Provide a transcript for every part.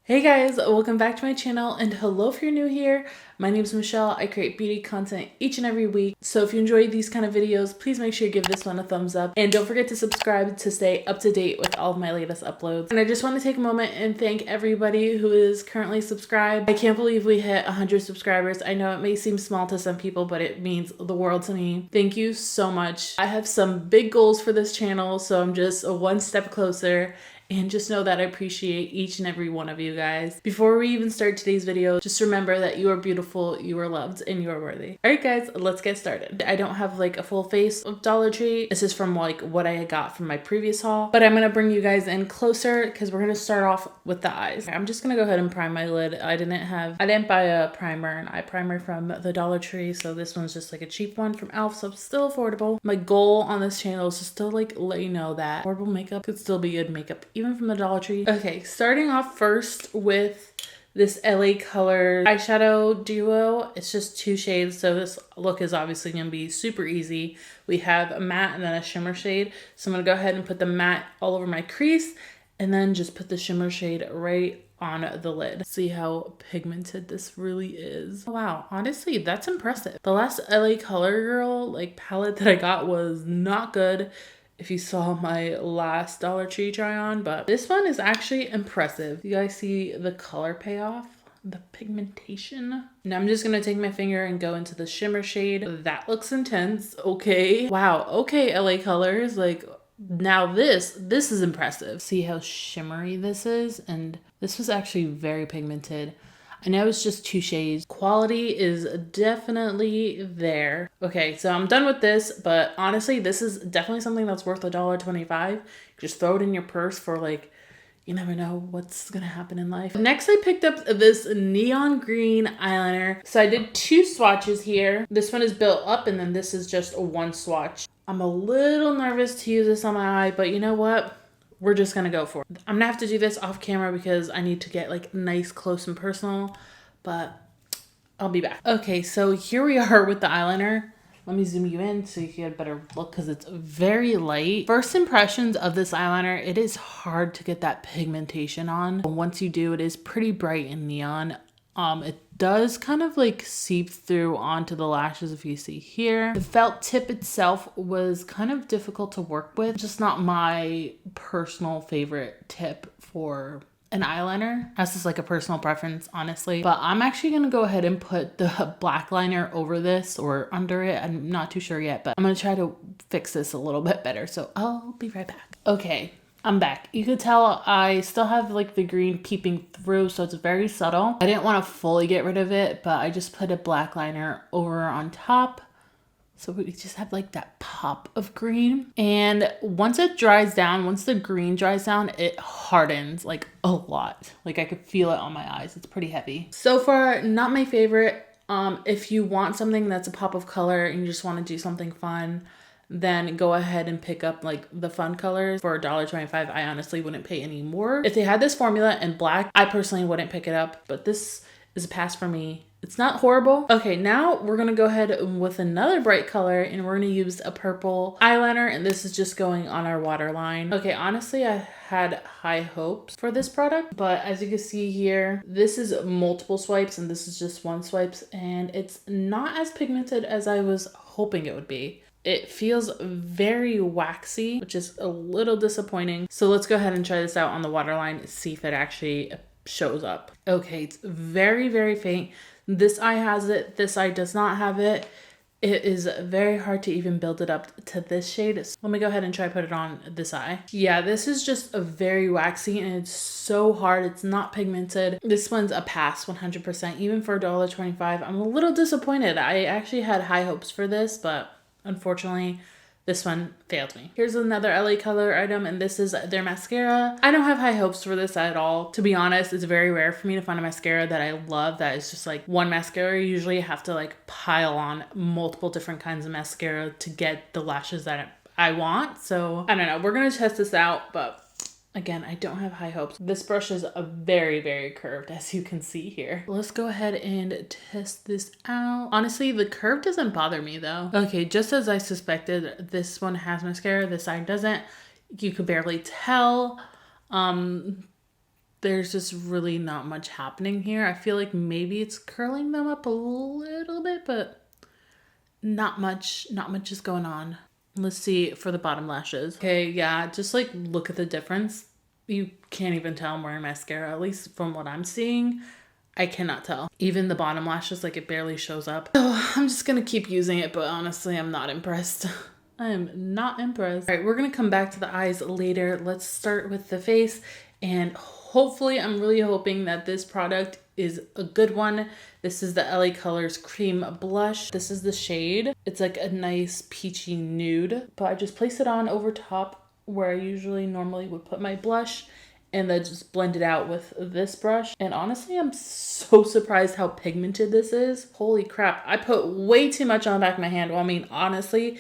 Hey guys, welcome back to my channel, and hello if you're new here. My name is Michelle. I create beauty content each and every week. So if you enjoy these kind of videos, please make sure you give this one a thumbs up. And don't forget to subscribe to stay up to date with all of my latest uploads. And I just want to take a moment and thank everybody who is currently subscribed. I can't believe we hit 100 subscribers. I know it may seem small to some people, but it means the world to me. Thank you so much. I have some big goals for this channel, so I'm just one step closer. And just know that I appreciate each and every one of you guys. Before we even start today's video, just remember that you are beautiful, you are loved, and you are worthy. All right, guys, let's get started. I don't have like a full face of Dollar Tree. This is from like what I got from my previous haul, but I'm gonna bring you guys in closer because we're gonna start off with the eyes. I'm just gonna go ahead and prime my lid. I didn't buy a primer, an eye primer from the Dollar Tree, so this one's just like a cheap one from Elf, so it's still affordable. My goal on this channel is just to like let you know that affordable makeup could still be good makeup even from the Dollar Tree. Okay, starting off first with this LA Color eyeshadow duo. It's just 2 shades, so this look is obviously going to be super easy. We have a matte and then a shimmer shade. So I'm going to go ahead and put the matte all over my crease and then just put the shimmer shade right on the lid. See how pigmented this really is. Wow, honestly, that's impressive. The last LA Color Girl like palette that I got was not good, if you saw my last Dollar Tree try on, but this one is actually impressive. You guys see the color payoff, the pigmentation? Now I'm just gonna take my finger and go into the shimmer shade. That looks intense. Okay. Wow. Okay, LA Colors. Like, now this is impressive. See how shimmery this is? And this was actually very pigmented. I know it's just 2 shades. Quality is definitely there. Okay, so I'm done with this, but honestly, this is definitely something that's worth $1.25. Just throw it in your purse for like, you never know what's gonna happen in life. Next, I picked up this neon green eyeliner. So I did 2 swatches here. This one is built up and then this is just 1 swatch. I'm a little nervous to use this on my eye, but you know what? We're just gonna go for it. I'm gonna have to do this off camera because I need to get like nice, close and personal, but I'll be back. Okay, so here we are with the eyeliner. Let me zoom you in so you can get a better look because it's very light. First impressions of this eyeliner, it is hard to get that pigmentation on. Once you do, it is pretty bright and neon. It does kind of like seep through onto the lashes if you see here. The felt tip itself was kind of difficult to work with. Just not my personal favorite tip for an eyeliner. That's just like a personal preference, honestly. But I'm actually gonna go ahead and put the black liner over this or under it. I'm not too sure yet, but I'm gonna try to fix this a little bit better. So I'll be right back. Okay. I'm back. You could tell I still have like the green peeping through, so it's very subtle. I didn't want to fully get rid of it, but I just put a black liner over on top. So we just have like that pop of green. And once it dries down, once the green dries down, it hardens like a lot. Like I could feel it on my eyes. It's pretty heavy. So far, not my favorite. If you want something that's a pop of color and you just want to do something fun, then go ahead and pick up like the fun colors for $1.25. I honestly wouldn't pay any more. If they had this formula in black, I personally wouldn't pick it up, but this is a pass for me. It's not horrible. Okay, now we're gonna go ahead with another bright color and we're gonna use a purple eyeliner, and this is just going on our waterline. Okay, honestly, I had high hopes for this product, but as you can see here, this is multiple swipes and this is just 1 swipes, and it's not as pigmented as I was hoping it would be. It feels very waxy, which is a little disappointing. So let's go ahead and try this out on the waterline, see if it actually shows up. Okay, it's very, very faint. This eye has it, this eye does not have it. It is very hard to even build it up to this shade. So let me go ahead and try put it on this eye. Yeah, this is just a very waxy and it's so hard. It's not pigmented. This one's a pass 100%, even for $1.25. I'm a little disappointed. I actually had high hopes for this, but unfortunately, this one failed me. Here's another LA Color item, and this is their mascara. I don't have high hopes for this at all. To be honest, it's very rare for me to find a mascara that I love that is just like one mascara. Usually I have to like pile on multiple different kinds of mascara to get the lashes that I want. So I don't know. We're gonna test this out, but again, I don't have high hopes. This brush is a very, very curved, as you can see here. Let's go ahead and test this out. Honestly, the curve doesn't bother me though. Okay, just as I suspected, this one has mascara, this side doesn't. You could barely tell. there's just really not much happening here. I feel like maybe it's curling them up a little bit, but not much is going on. Let's see for the bottom lashes. Okay, yeah, just like look at the difference. You can't even tell I'm wearing mascara, at least from what I'm seeing. I cannot tell. Even the bottom lashes, like it barely shows up. So I'm just gonna keep using it, but honestly, I'm not impressed. I am not impressed. All right, we're gonna come back to the eyes later. Let's start with the face, and hopefully, I'm really hoping that this product is a good one. This is the LA Colors Cream Blush. This is the shade. It's like a nice peachy nude, but I just place it on over top where I usually normally would put my blush, and then just blend it out with this brush. And honestly, I'm so surprised how pigmented this is. Holy crap, I put way too much on the back of my hand. Well, I mean, honestly,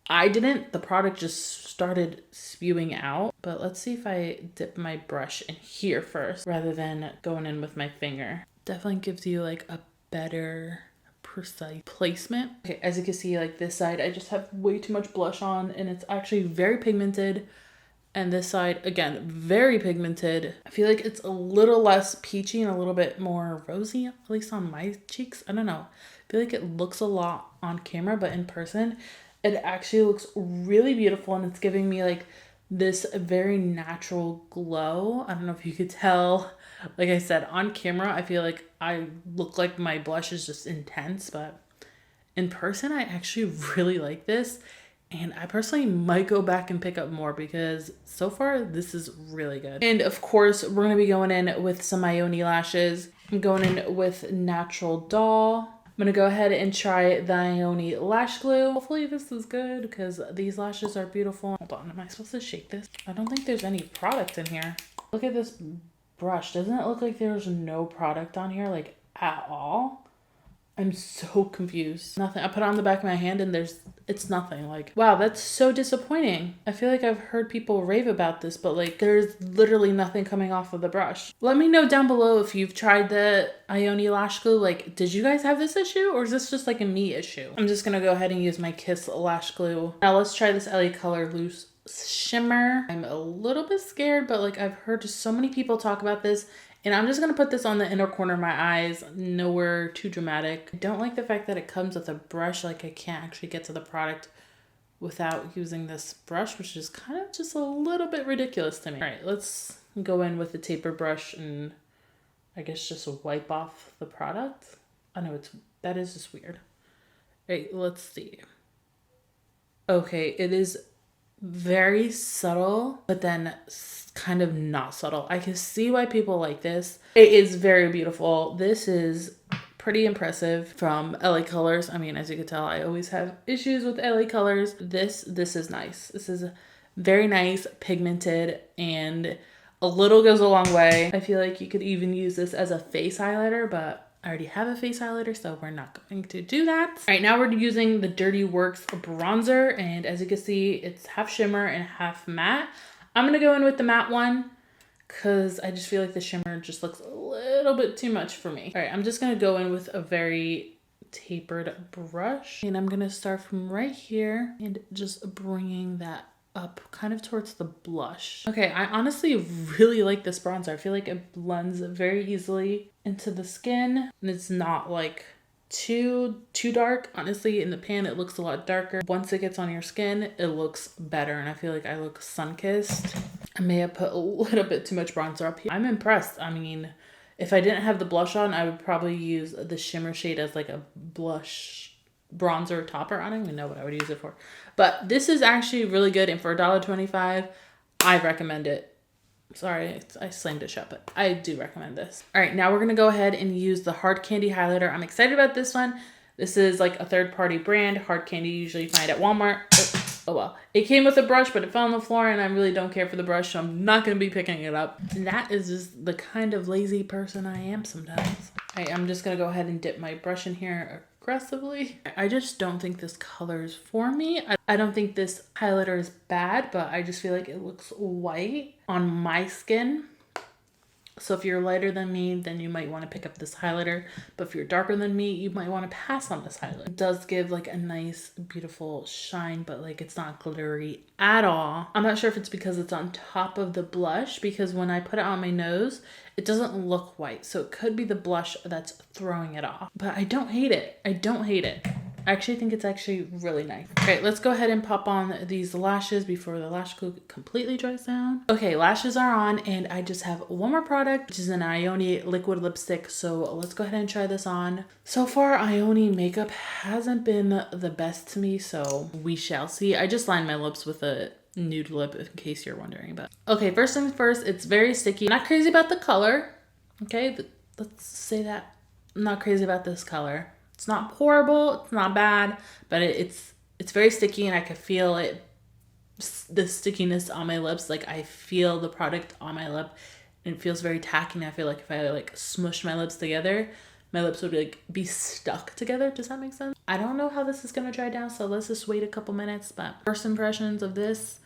I didn't. The product just started spewing out. But let's see if I dip my brush in here first rather than going in with my finger. Definitely gives you like a better precise placement. Okay, as you can see, like this side, I just have way too much blush on and it's actually very pigmented. And this side, again, very pigmented. I feel like it's a little less peachy and a little bit more rosy, at least on my cheeks. I don't know. I feel like it looks a lot on camera, but in person, it actually looks really beautiful. And it's giving me like this very natural glow. I don't know if you could tell. Like I said, on camera, I feel like I look like my blush is just intense, but in person, I actually really like this. And I personally might go back and pick up more because so far this is really good. And of course, we're going to be going in with some Ioni lashes. I'm going in with Natural Doll. I'm going to go ahead and try the Ioni lash glue. Hopefully this is good because these lashes are beautiful. Hold on, am I supposed to shake this? I don't think there's any product in here. Look at this brush. Doesn't it look like there's no product on here, like at all? I'm so confused. Nothing. I put it on the back of my hand and it's nothing. Like, wow, that's so disappointing. I feel like I've heard people rave about this, but like there's literally nothing coming off of the brush. Let me know down below if you've tried the Ioni lash glue. Like, did you guys have this issue or is this just like a me issue? I'm just gonna go ahead and use my Kiss lash glue. Now let's try this LA Color Loose Shimmer. I'm a little bit scared, but like I've heard so many people talk about this. And I'm just going to put this on the inner corner of my eyes, nowhere too dramatic. I don't like the fact that it comes with a brush, like I can't actually get to the product without using this brush, which is kind of just a little bit ridiculous to me. All right, let's go in with the taper brush and I guess just wipe off the product. I know that is just weird. All right, let's see. Okay, it is very subtle, but then kind of not subtle. I can see why people like this. It is very beautiful. This is pretty impressive from LA Colors. I mean, as you can tell, I always have issues with LA Colors. This is nice. This is very nice, pigmented, and a little goes a long way. I feel like you could even use this as a face highlighter, but I already have a face highlighter, so we're not going to do that. All right, now we're using the Dirty Works bronzer, and as you can see, it's half shimmer and half matte. I'm gonna go in with the matte one because I just feel like the shimmer just looks a little bit too much for me. All right, I'm just gonna go in with a very tapered brush, and I'm gonna start from right here and just bringing that up kind of towards the blush. Okay, I honestly really like this bronzer. I feel like it blends very easily into the skin and it's not like too dark. Honestly, in the pan it looks a lot darker. Once it gets on your skin, it looks better and I feel like I look sun-kissed. I may have put a little bit too much bronzer up here. I'm impressed. I mean, if I didn't have the blush on, I would probably use the shimmer shade as like a blush bronzer topper. I don't even know what I would use it for, but this is actually really good, and for $1.25 I recommend it. Sorry, I slammed it shut, but I do recommend this. All right, now we're gonna go ahead and use the Hard Candy highlighter. I'm excited about this one. This is like a third-party brand. Hard Candy you usually find at Walmart. Oh well, it came with a brush, but it fell on the floor and I really don't care for the brush, so I'm not gonna be picking it up. And that is just the kind of lazy person I am sometimes. All right, I'm just gonna go ahead and dip my brush in here aggressively. I just don't think this color is for me. I don't think this highlighter is bad, but I just feel like it looks white on my skin. So if you're lighter than me, then you might want to pick up this highlighter. But if you're darker than me, you might want to pass on this highlighter. It does give like a nice, beautiful shine, but like it's not glittery at all. I'm not sure if it's because it's on top of the blush, because when I put it on my nose, it doesn't look white. So it could be the blush that's throwing it off. But I don't hate it. I don't hate it. I actually think it's actually really nice. Okay, let's go ahead and pop on these lashes before the lash glue completely dries down. Okay, lashes are on, and I just have one more product, which is an Ioni liquid lipstick. So let's go ahead and try this on. So far, Ioni makeup hasn't been the best to me, so we shall see. I just lined my lips with a Nude Lip, in case you're wondering. But okay, first things first, it's very sticky. Not crazy about the color. Okay, let's say that. I'm not crazy about this color. It's not horrible, it's not bad, but it's very sticky, and I can feel it, the stickiness on my lips. Like I feel the product on my lip, and it feels very tacky. And I feel like if I like smush my lips together, my lips would like be stuck together. Does that make sense? I don't know how this is gonna dry down, so let's just wait a couple minutes. But first impressions of this,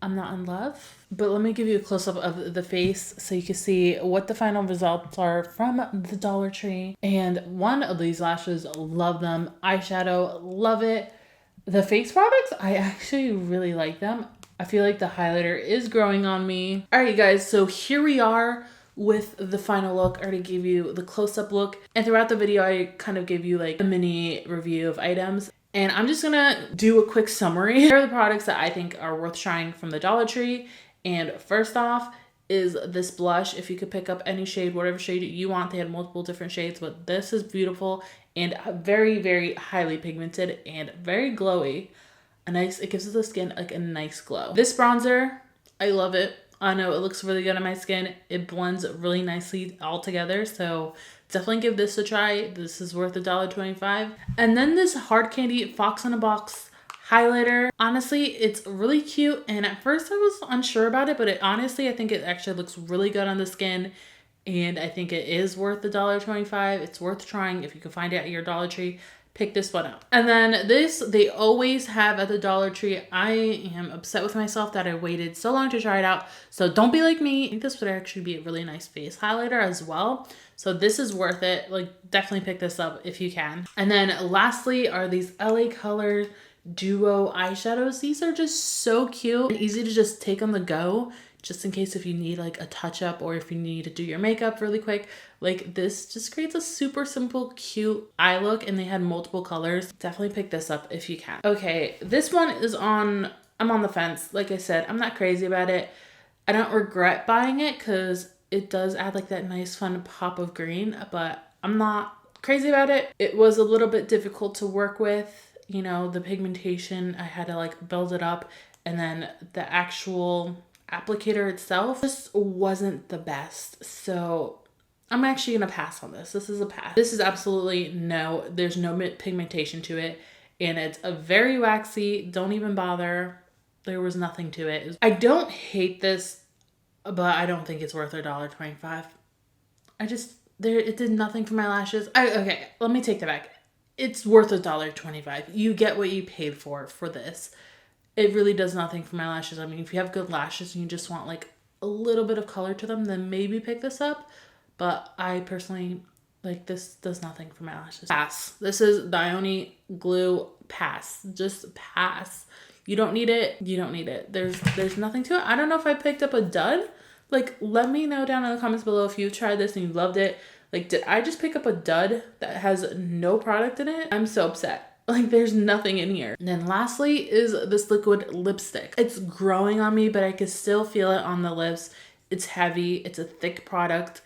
I'm not in love. But let me give you a close-up of the face so you can see what the final results are from the Dollar Tree. And one of these lashes, love them. Eyeshadow, love it. The face products, I actually really like them. I feel like the highlighter is growing on me. All right, guys, so here we are with the final look. I already gave you the close-up look. And throughout the video, I kind of gave you like a mini review of items. And I'm just gonna do a quick summary. Here are the products that I think are worth trying from the Dollar Tree. And first off is this blush. If you could pick up any shade, whatever shade you want, they had multiple different shades, but this is beautiful and very, very highly pigmented and very glowy. It gives the skin like a nice glow. This bronzer, I love it. I know it looks really good on my skin. It blends really nicely all together. So definitely give this a try. This is worth $1.25. And then this Hard Candy Fox in a Box highlighter. Honestly, it's really cute. And at first I was unsure about it, but honestly, I think it actually looks really good on the skin. And I think it is worth $1.25. It's worth trying. If you can find it at your Dollar Tree, pick this one up. And then this, they always have at the Dollar Tree. I am upset with myself that I waited so long to try it out. So don't be like me. I think this would actually be a really nice face highlighter as well. So this is worth it. Like definitely pick this up if you can. And then lastly are these LA Color Duo eyeshadows. These are just so cute and easy to just take on the go, just in case if you need like a touch up or if you need to do your makeup really quick. Like this just creates a super simple, cute eye look, and they had multiple colors. Definitely pick this up if you can. Okay, this one is I'm on the fence. Like I said, I'm not crazy about it. I don't regret buying it because it does add like that nice fun pop of green, but I'm not crazy about it. It was a little bit difficult to work with. You know, the pigmentation, I had to like build it up, and then the actual applicator itself just wasn't the best. So I'm actually gonna pass on this. This is a pass. This is absolutely no, there's no pigmentation to it, and it's a very waxy. Don't even bother. There was nothing to it. I don't hate this, but I don't think it's worth $1.25. It did nothing for my lashes. Okay, let me take that back. It's worth $1.25. You get what you paid for this. It really does nothing for my lashes. I mean, if you have good lashes and you just want like a little bit of color to them, then maybe pick this up. But I personally, like, this does nothing for my lashes. Pass. This is the Ioni glue. Pass. Just pass. You don't need it. You don't need it. There's nothing to it. I don't know if I picked up a dud. Like, let me know down in the comments below if you tried this and you loved it. Like, did I just pick up a dud that has no product in it? I'm so upset. Like, there's nothing in here. And then lastly is this liquid lipstick. It's growing on me, but I can still feel it on the lips. It's heavy. It's a thick product.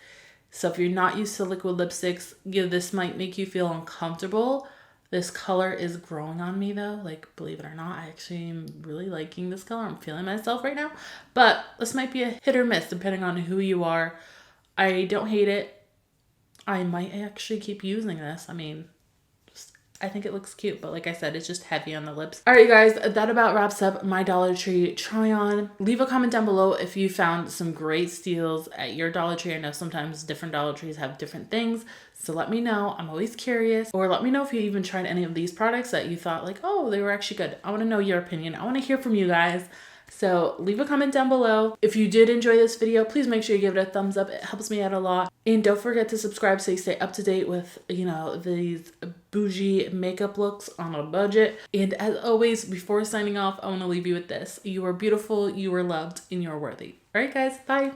So if you're not used to liquid lipsticks, this might make you feel uncomfortable. This color is growing on me though. Like, believe it or not, I actually am really liking this color. I'm feeling myself right now. But this might be a hit or miss depending on who you are. I don't hate it. I might actually keep using this. I mean, I think it looks cute, but like I said, it's just heavy on the lips. All right, guys, that about wraps up my Dollar Tree try on. Leave a comment down below if you found some great steals at your Dollar Tree. I know sometimes different Dollar Trees have different things, so let me know. I'm always curious. Or let me know if you even tried any of these products that you thought like, oh, they were actually good. I want to know your opinion. I want to hear from you guys. So leave a comment down below. If you did enjoy this video, please make sure you give it a thumbs up. It helps me out a lot. And don't forget to subscribe so you stay up to date with, these bougie makeup looks on a budget. And as always, before signing off, I want to leave you with this. You are beautiful, you are loved, and you are worthy. All right, guys, bye.